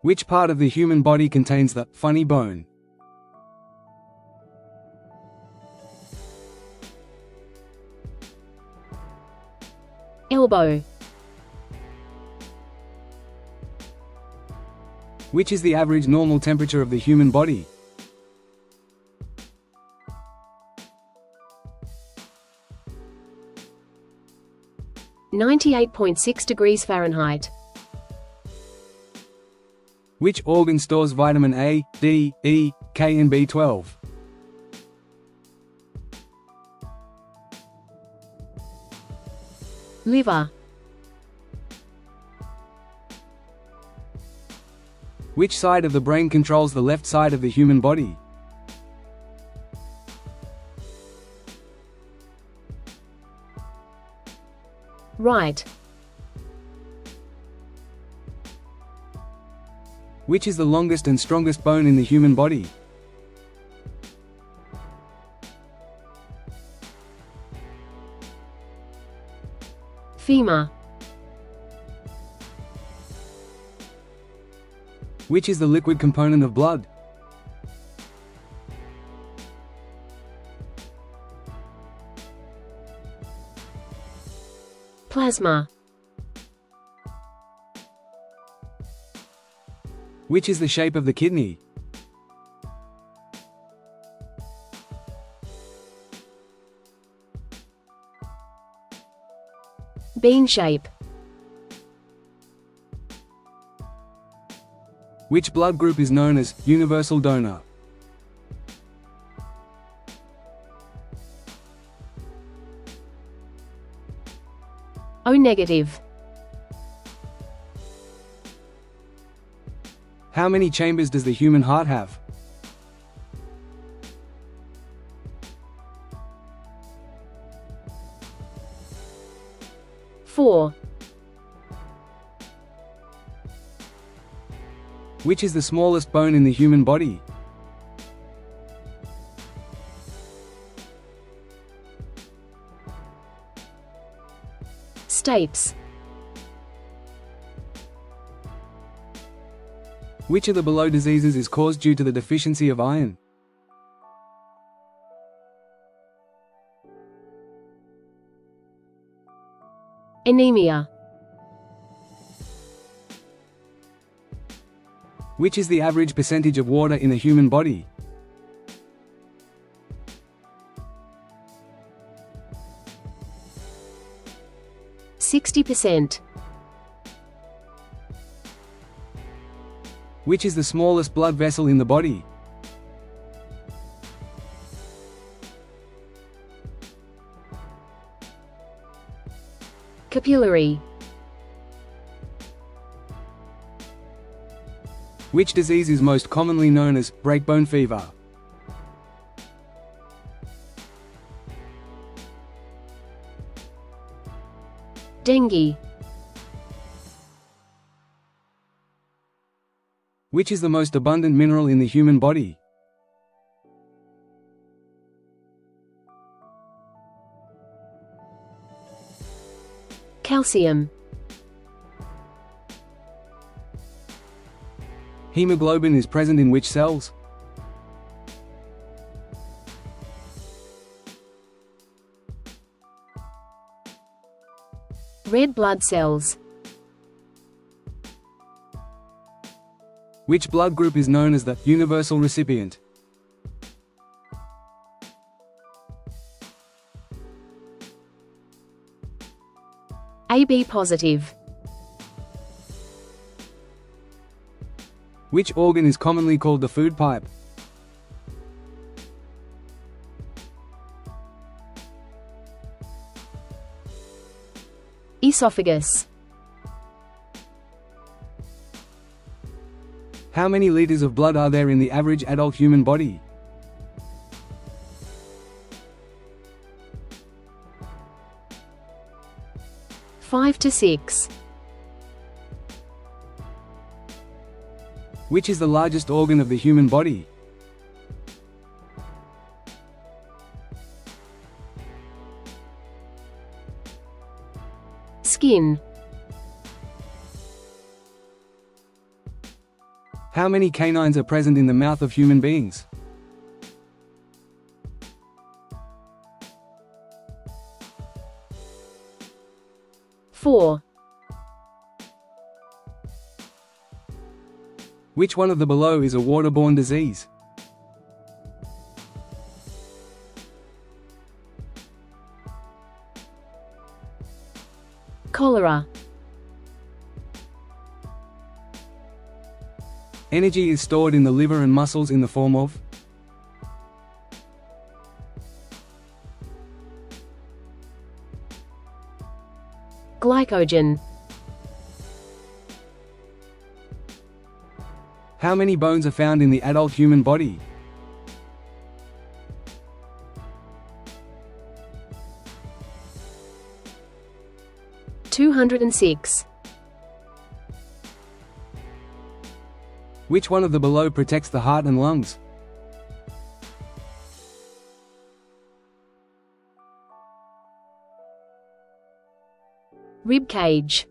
Which part of the human body contains the funny bone? Elbow. Which is the average normal temperature of the human body? (98.6°F). Which organ stores vitamin A, D, E, K and B12? Liver. Which side of the brain controls the left side of the human body? Right. Which is the longest and strongest bone in the human body? Femur. Which is the liquid component of blood? Plasma. Which is the shape of the kidney? Bean shape. Which blood group is known as universal donor? O negative. How many chambers does the human heart have? Four. Which is the smallest bone in the human body? Stapes. Which of the below diseases is caused due to the deficiency of iron? Anemia. Which is the average percentage of water in the human body? (60%). Which is the smallest blood vessel in the body? Capillary. Which disease is most commonly known as breakbone fever? Dengue. Which is the most abundant mineral in the human body? Calcium. Hemoglobin is present in which cells? Red blood cells. Which blood group is known as the universal recipient? AB positive. Which organ is commonly called the food pipe? Esophagus. How many liters of blood are there in the average adult human body? (5 to 6). Which is the largest organ of the human body? Skin. How many canines are present in the mouth of human beings? Four. Which one of the below is a waterborne disease? Cholera. Energy is stored in the liver and muscles in the form of? Glycogen. How many bones are found in the adult human body? $206. Which one of the below protects the heart and lungs? Rib cage.